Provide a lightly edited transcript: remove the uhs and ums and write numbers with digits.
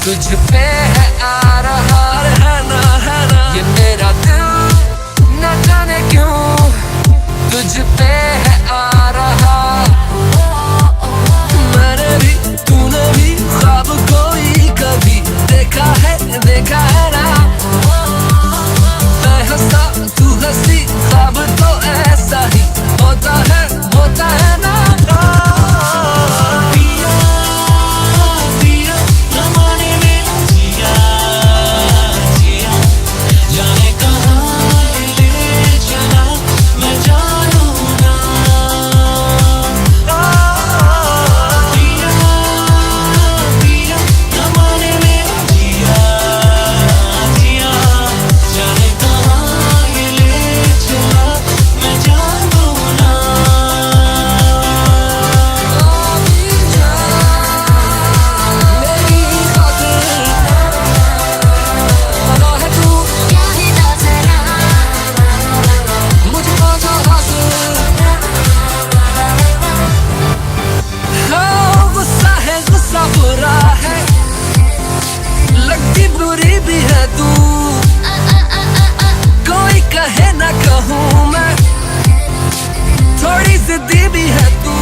तुझ पे है आ रहा है ना ये मेरा दिल न जाने क्यों तुझ पे है आ रहा। मैंने भी तूने भी ख्वाब कोई कभी देखा है ना। मैं हंसा तू हंसी ख्वाब तो ऐसा ही होता है ना। बुरी भी है तू कोई कहे ना कहूँ मैं थोड़ी जिद्दी भी है तू।